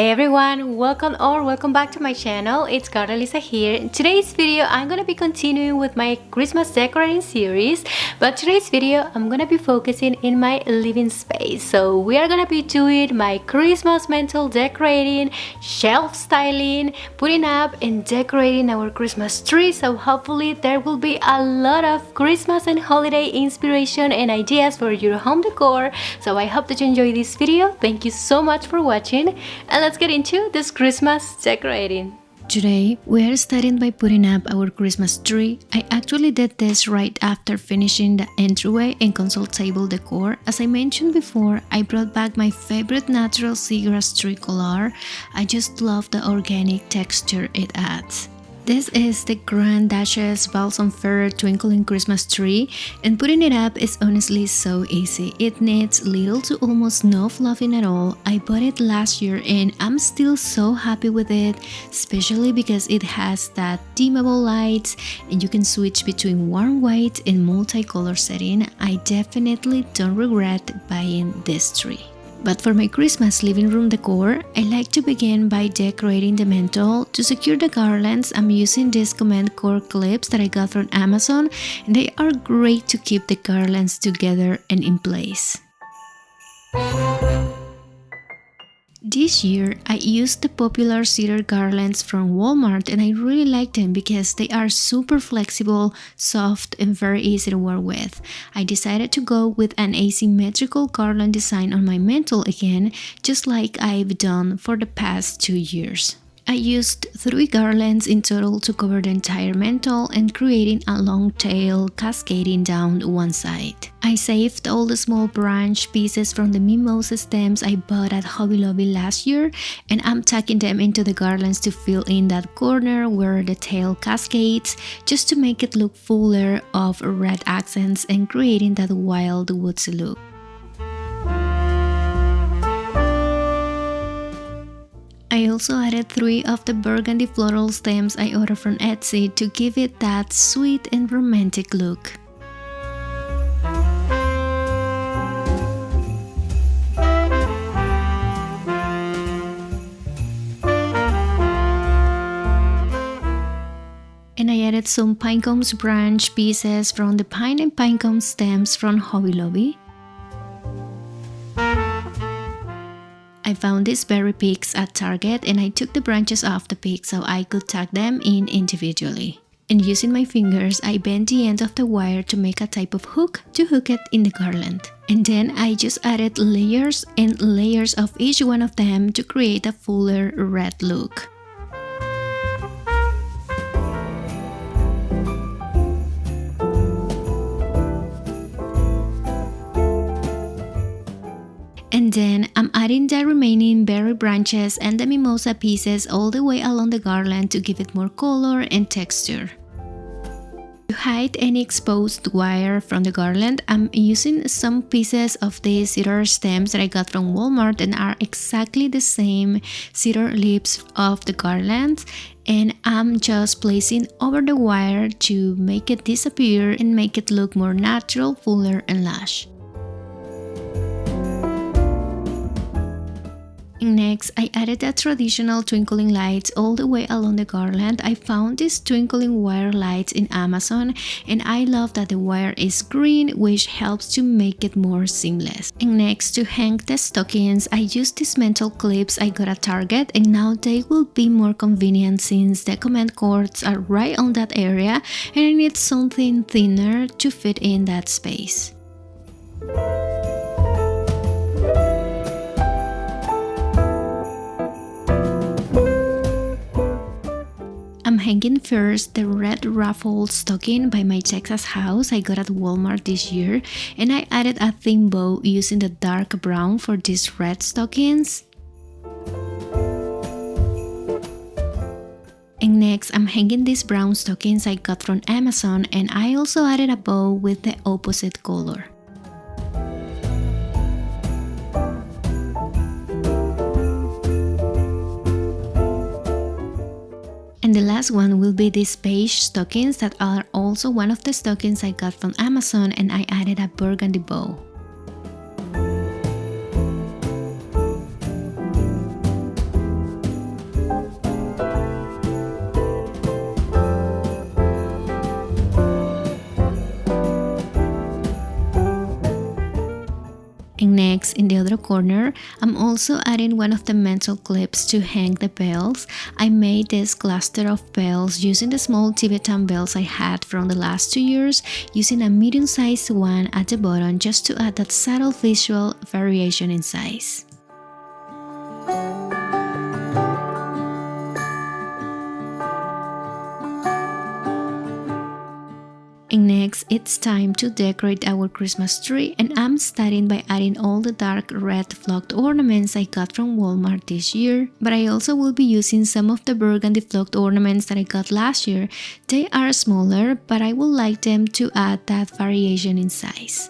Hey everyone, welcome back to my channel. It's Carolisa here. In today's video, I'm gonna be continuing with my Christmas decorating series, but today's video, I'm gonna be focusing in my living space. So we are gonna be doing my Christmas mantle decorating, shelf styling, putting up and decorating our Christmas tree. So hopefully there will be a lot of Christmas and holiday inspiration and ideas for your home decor. So I hope that you enjoy this video. Thank you so much for watching. And let's get into this Christmas decorating. Today, we are starting by putting up our Christmas tree. I actually did this right after finishing the entryway and console table decor. As I mentioned before, I brought back my favorite natural seagrass tree color. I just love the organic texture it adds. This is the Grand Duchess Balsam Fir Twinkling Christmas tree, and putting it up is honestly so easy. It needs little to almost no fluffing at all. I bought it last year and I'm still so happy with it, especially because it has that dimmable lights and you can switch between warm white and multicolor setting. I definitely don't regret buying this tree. But for my Christmas living room decor, I like to begin by decorating the mantle. To secure the garlands, I'm using these command cord clips that I got from Amazon, and they are great to keep the garlands together and in place. This year, I used the popular cedar garlands from Walmart, and I really like them because they are super flexible, soft, and very easy to work with. I decided to go with an asymmetrical garland design on my mantle again, just like I've done for the past 2 years. I used 3 garlands in total to cover the entire mantle and creating a long tail cascading down one side. I saved all the small branch pieces from the mimosa stems I bought at Hobby Lobby last year, and I'm tucking them into the garlands to fill in that corner where the tail cascades, just to make it look fuller of red accents and creating that wild woodsy look. I also added 3 of the burgundy floral stems I ordered from Etsy to give it that sweet and romantic look. And I added some pinecones branch pieces from the pine and pinecone stems from Hobby Lobby. I found these berry picks at Target and I took the branches off the pick so I could tuck them in individually. And using my fingers, I bent the end of the wire to make a type of hook to hook it in the garland. And then I just added layers and layers of each one of them to create a fuller red look. And then I'm adding the remaining berry branches and the mimosa pieces all the way along the garland to give it more color and texture. To hide any exposed wire from the garland, I'm using some pieces of the cedar stems that I got from Walmart and are exactly the same cedar leaves of the garland, and I'm just placing over the wire to make it disappear and make it look more natural, fuller, and lush. Next, I added the traditional twinkling lights all the way along the garland. I found these twinkling wire lights in Amazon, and I love that the wire is green, which helps to make it more seamless. And next, to hang the stockings, I used these mantle clips I got at Target, and now they will be more convenient since the command cords are right on that area and I need something thinner to fit in that space. I'm hanging first the red ruffled stocking by my Texas house I got at Walmart this year, and I added a thin bow using the dark brown for these red stockings. And next, I'm hanging these brown stockings I got from Amazon, and I also added a bow with the opposite color. And the last one will be these beige stockings that are also one of the stockings I got from Amazon, and I added a burgundy bow. Next, in the other corner, I'm also adding one of the mantle clips to hang the bells. I made this cluster of bells using the small Tibetan bells I had from the last 2 years, using a medium-sized one at the bottom just to add that subtle visual variation in size. And next, it's time to decorate our Christmas tree, and I'm starting by adding all the dark red flocked ornaments I got from Walmart this year. But I also will be using some of the burgundy flocked ornaments that I got last year. They are smaller, but I would like them to add that variation in size.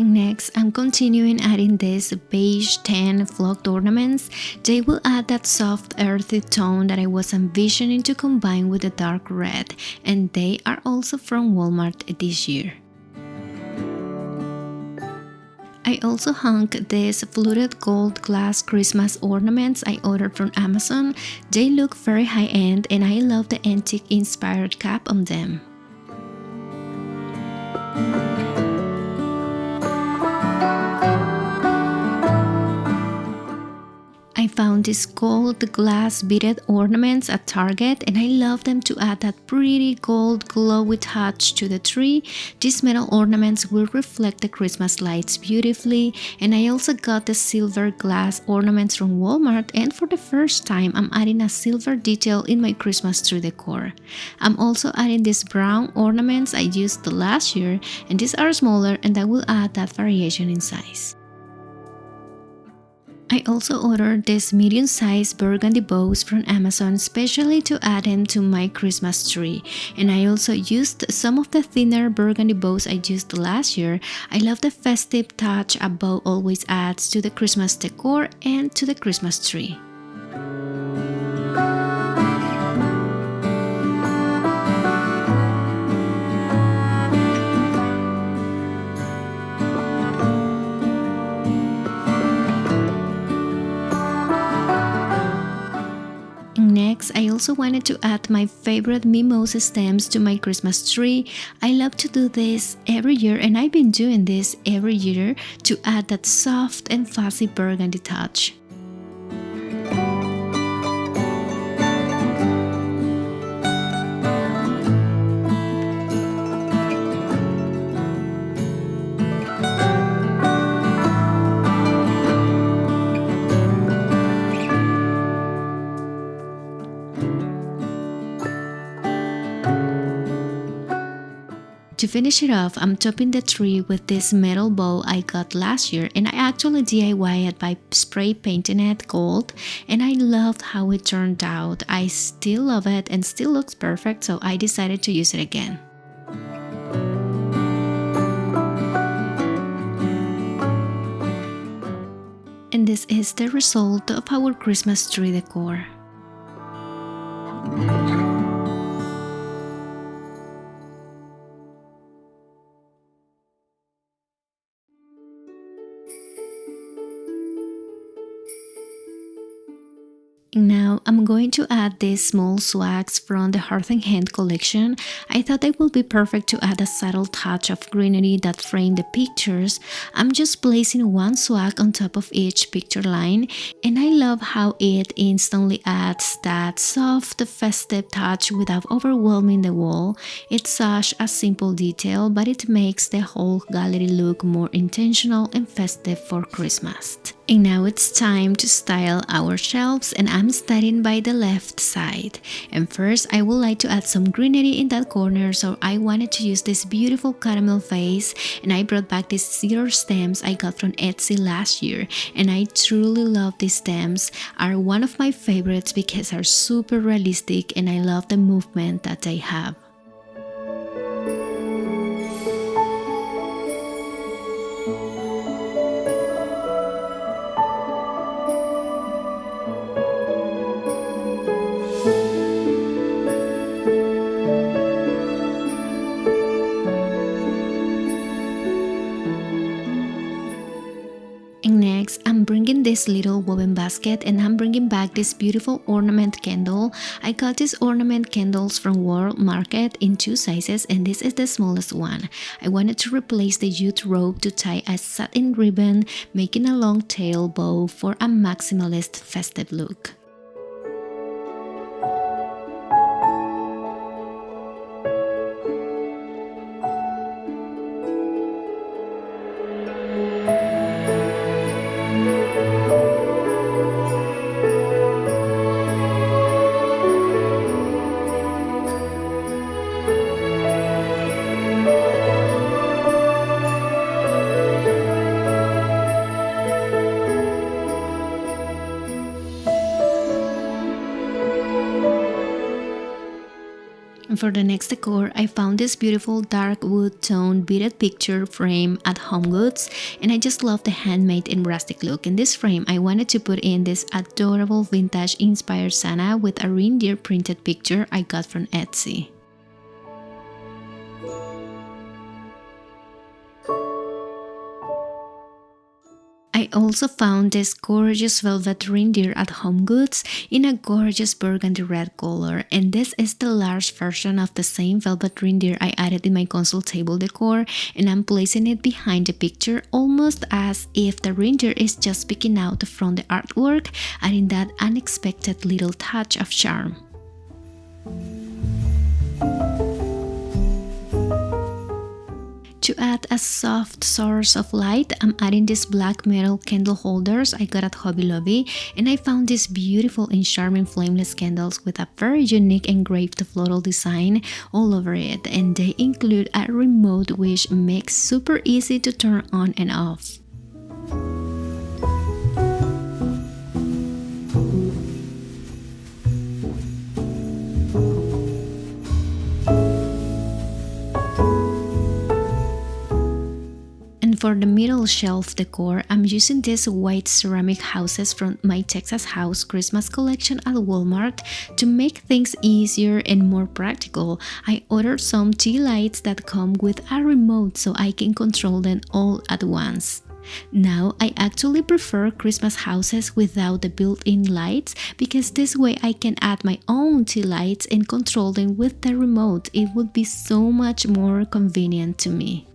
Next, I'm continuing adding these beige tan flocked ornaments. They will add that soft earthy tone that I was envisioning to combine with the dark red, and they are also from Walmart this year. I also hung these fluted gold glass Christmas ornaments I ordered from Amazon. They look very high-end and I love the antique inspired cap on them. I found these gold glass beaded ornaments at Target, and I love them to add that pretty gold glowy touch to the tree. These metal ornaments will reflect the Christmas lights beautifully, and I also got the silver glass ornaments from Walmart, and for the first time I'm adding a silver detail in my Christmas tree decor. I'm also adding these brown ornaments I used the last year, and these are smaller and I will add that variation in size. I also ordered these medium-sized burgundy bows from Amazon especially to add them to my Christmas tree, and I also used some of the thinner burgundy bows I used last year. I love the festive touch a bow always adds to the Christmas decor and to the Christmas tree. Next, I also wanted to add my favorite mimosa stems to my Christmas tree. I love to do this every year, and I've been doing this every year to add that soft and fuzzy burgundy touch. To finish it off, I'm topping the tree with this metal bow I got last year, and I actually DIYed it by spray painting it gold, and I loved how it turned out. I still love it and still looks perfect, so I decided to use it again. And this is the result of our Christmas tree decor. Now I'm going to add these small swags from the Hearth and Hand collection. I thought they would be perfect to add a subtle touch of greenery that frame the pictures. I'm just placing one swag on top of each picture line, and I love how it instantly adds that soft, festive touch without overwhelming the wall. It's such a simple detail, but it makes the whole gallery look more intentional and festive for Christmas. And now it's time to style our shelves, and I'm starting by the left side. And first, I would like to add some greenery in that corner, so I wanted to use this beautiful caramel vase, and I brought back these cedar stems I got from Etsy last year, and I truly love these stems. Are one of my favorites because they're super realistic and I love the movement that they have. this little woven basket and I'm bringing back this beautiful ornament candle. I got these ornament candles from World Market in 2 sizes and this is the smallest one. I wanted to replace the jute rope to tie a satin ribbon, making a long tail bow for a maximalist festive look. And for the next decor, I found this beautiful dark wood tone beaded picture frame at HomeGoods, and I just love the handmade and rustic look. In this frame, I wanted to put in this adorable vintage inspired Santa with a reindeer printed picture I got from Etsy. I also found this gorgeous velvet reindeer at HomeGoods in a gorgeous burgundy red color, and this is the large version of the same velvet reindeer I added in my console table decor, and I'm placing it behind the picture almost as if the reindeer is just peeking out from the artwork, adding that unexpected little touch of charm. To add a soft source of light, I'm adding these black metal candle holders I got at Hobby Lobby, and I found these beautiful and charming flameless candles with a very unique engraved floral design all over it, and they include a remote which makes super easy to turn on and off. For the middle shelf decor, I'm using these white ceramic houses from my Texas House Christmas collection at Walmart to make things easier and more practical. I ordered some tea lights that come with a remote so I can control them all at once. Now, I actually prefer Christmas houses without the built-in lights because this way I can add my own tea lights and control them with the remote. It would be so much more convenient to me.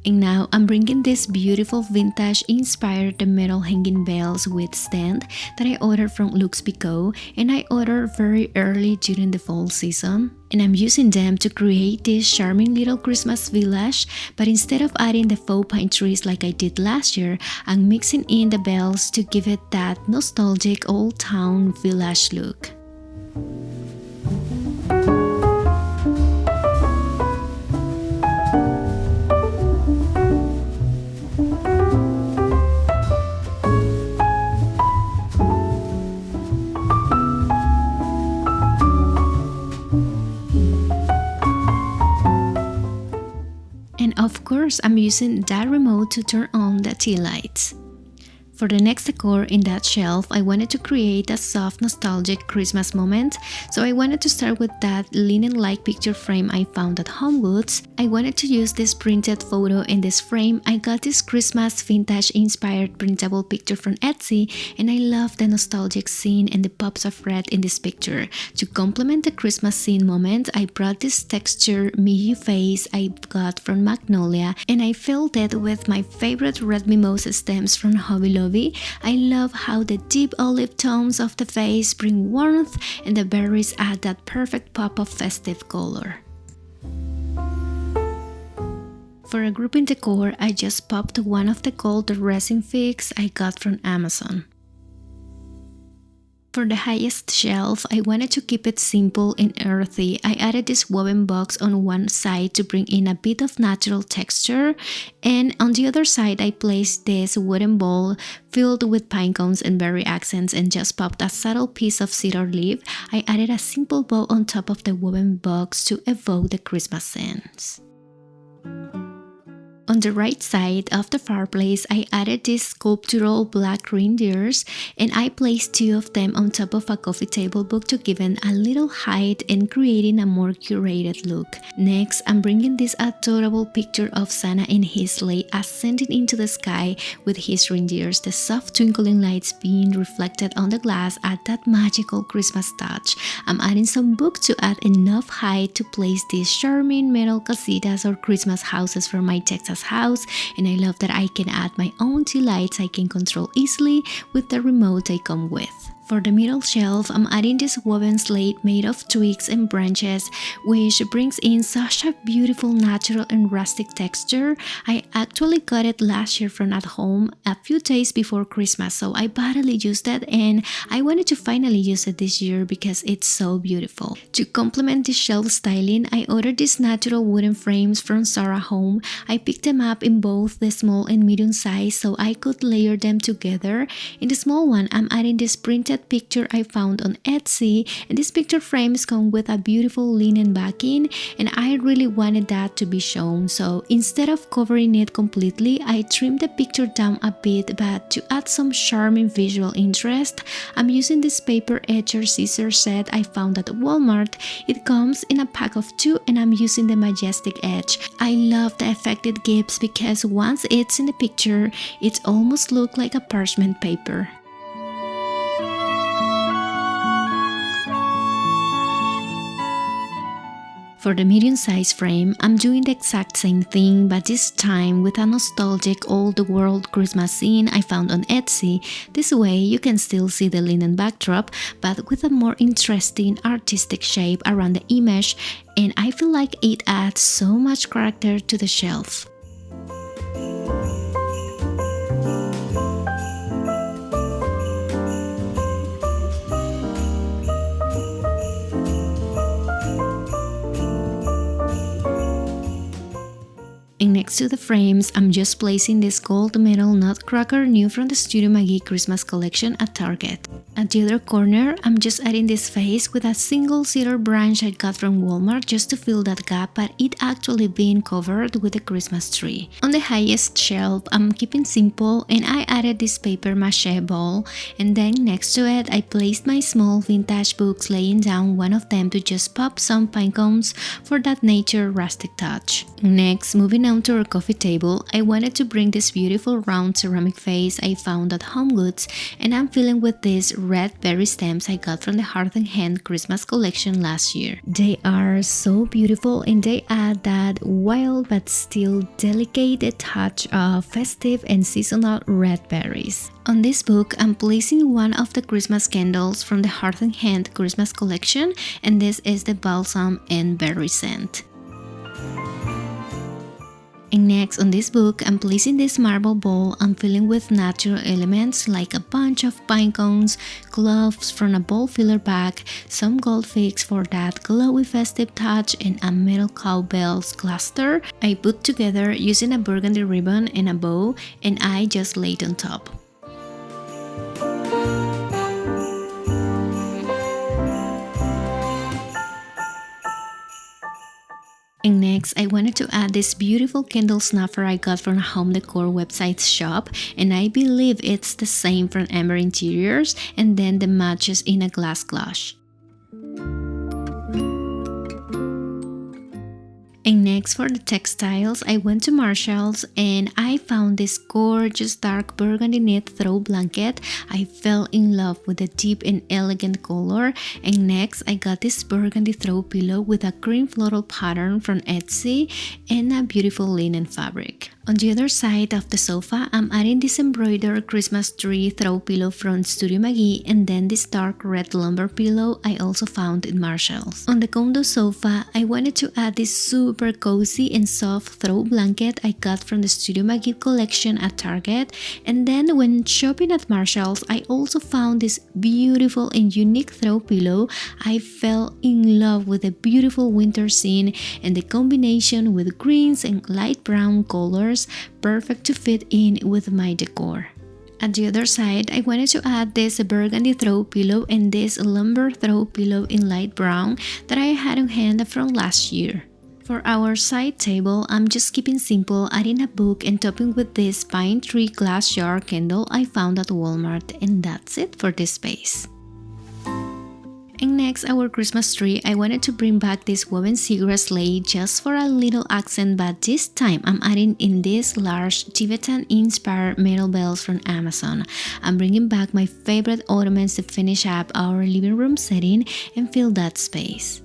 And now I'm bringing this beautiful vintage inspired metal hanging bells with stand that I ordered from Lux Pico, and I ordered very early during the fall season. And I'm using them to create this charming little Christmas village, but instead of adding the faux pine trees like I did last year, I'm mixing in the bells to give it that nostalgic old town village look. Of course, I'm using that remote to turn on the tea lights. For the next decor in that shelf, I wanted to create a soft nostalgic Christmas moment, so I wanted to start with that linen-like picture frame I found at HomeGoods. I wanted to use this printed photo in this frame. I got this Christmas vintage inspired printable picture from Etsy, and I love the nostalgic scene and the pops of red in this picture. To complement the Christmas scene moment, I brought this texture Miyu face I got from Magnolia, and I filled it with my favorite red mimosa stems from Hobby Lobby. I love how the deep olive tones of the vase bring warmth and the berries add that perfect pop of festive color. For a grouping decor, I just popped one of the gold resin figs I got from Amazon. For the highest shelf, I wanted to keep it simple and earthy. I added this woven box on one side to bring in a bit of natural texture, and on the other side I placed this wooden bowl filled with pine cones and berry accents and just popped a subtle piece of cedar leaf. I added a simple bow on top of the woven box to evoke the Christmas scents. On the right side of the fireplace, I added these sculptural black reindeers, and I placed 2 of them on top of a coffee table book to give it a little height and creating a more curated look. Next, I'm bringing this adorable picture of Santa in his sleigh ascending into the sky with his reindeers, the soft twinkling lights being reflected on the glass at that magical Christmas touch. I'm adding some books to add enough height to place these charming metal casitas or Christmas houses from my Texas house, and I love that I can add my own 2 lights I can control easily with the remote I come with. For the middle shelf, I'm adding this woven slate made of twigs and branches, which brings in such a beautiful natural and rustic texture. I actually got it last year from at home a few days before Christmas, so I badly used it and I wanted to finally use it this year because it's so beautiful. To complement this shelf styling, I ordered these natural wooden frames from Zara Home. I picked them up in both the small and medium size so I could layer them together. In the small one, I'm adding this printed picture I found on Etsy, and these picture frames come with a beautiful linen backing, and I really wanted that to be shown, so instead of covering it completely, I trimmed the picture down a bit, but to add some charming visual interest, I'm using this paper etcher scissor set I found at Walmart. It comes in a pack of 2 and I'm using the majestic edge. I love the effect it gives because once it's in the picture, it almost looks like a parchment paper. For the medium-sized frame, I'm doing the exact same thing, but this time with a nostalgic old-world Christmas scene I found on Etsy. This way you can still see the linen backdrop, but with a more interesting artistic shape around the image, and I feel like it adds so much character to the shelf. And next to the frames, I'm just placing this gold metal nutcracker new from the Studio Maggie Christmas collection at Target. At the other corner, I'm just adding this vase with a single cedar branch I got from Walmart just to fill that gap, but it actually being covered with a Christmas tree. On the highest shelf, I'm keeping simple and I added this paper mache ball, and then next to it, I placed my small vintage books, laying down one of them to just pop some pine cones for that nature rustic touch. Next, moving on to our coffee table, I wanted to bring this beautiful round ceramic vase I found at Home Goods, and I'm filling with these red berry stems I got from the Heart and Hand Christmas collection last year. They are so beautiful and they add that wild but still delicate touch of festive and seasonal red berries. On this book, I'm placing one of the Christmas candles from the Heart and Hand Christmas collection, and this is the balsam and berry scent. And next on this book, I'm placing this marble bowl I'm filling with natural elements like a bunch of pine cones, gloves from a bowl filler bag, some gold figs for that glowy festive touch, and a metal cowbells cluster I put together using a burgundy ribbon and a bow, and I just laid on top. And next, I wanted to add this beautiful candle snuffer I got from a home decor website shop, and I believe it's the same from Ember Interiors, and then the matches in a glass gloss. And next for the textiles, I went to Marshall's and I found this gorgeous dark burgundy knit throw blanket. I fell in love with the deep and elegant color. And next, I got this burgundy throw pillow with a green floral pattern from Etsy and a beautiful linen fabric. On the other side of the sofa, I'm adding this embroidered Christmas tree throw pillow from Studio Maggie, and then this dark red lumbar pillow I also found in Marshall's. On the condo sofa, I wanted to add this super cozy and soft throw blanket I got from the Studio Maggie collection at Target, and then when shopping at Marshall's, I also found this beautiful and unique throw pillow. I fell in love with the beautiful winter scene and the combination with greens and light brown colors, perfect to fit in with my decor. At the other side, I wanted to add this burgundy throw pillow and this lumbar throw pillow in light brown that I had on hand from last year. For our side table, I'm just keeping simple, adding a book and topping with this pine tree glass jar candle I found at Walmart, and that's it for this space. And next, our Christmas tree, I wanted to bring back this woven seagrass sleigh just for a little accent, but this time I'm adding in these large Tibetan-inspired metal bells from Amazon. I'm bringing back my favorite ornaments to finish up our living room setting and fill that space.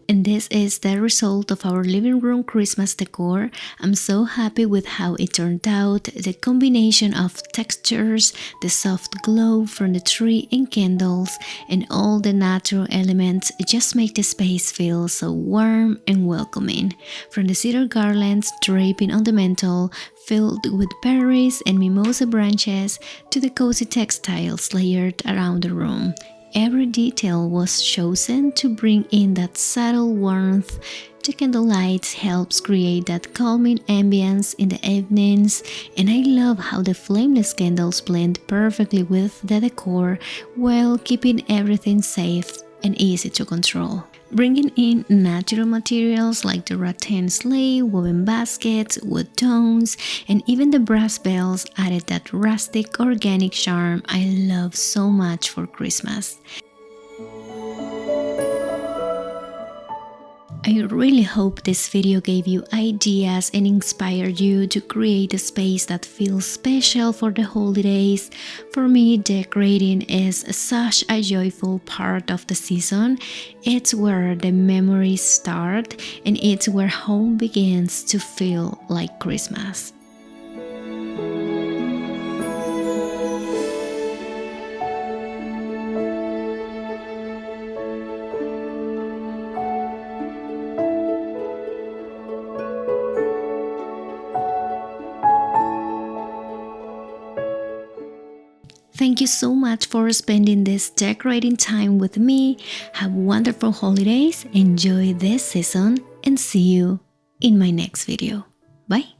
And this is the result of our living room Christmas decor. I'm so happy with how it turned out. The combination of textures, the soft glow from the tree and candles, and all the natural elements just make the space feel so warm and welcoming. From the cedar garlands draping on the mantle, filled with berries and mimosa branches, to the cozy textiles layered around the room. Every detail was chosen to bring in that subtle warmth. The candlelight helps create that calming ambience in the evenings, and I love how the flameless candles blend perfectly with the decor while keeping everything safe and easy to control. Bringing in natural materials like the rattan sleigh, woven baskets, wood tones, and even the brass bells added that rustic, organic charm I love so much for Christmas. I really hope this video gave you ideas and inspired you to create a space that feels special for the holidays. For me, decorating is such a joyful part of the season. It's where the memories start, and it's where home begins to feel like Christmas. Thank you so much for spending this decorating time with me. Have wonderful holidays, enjoy this season, and see you in my next video. Bye!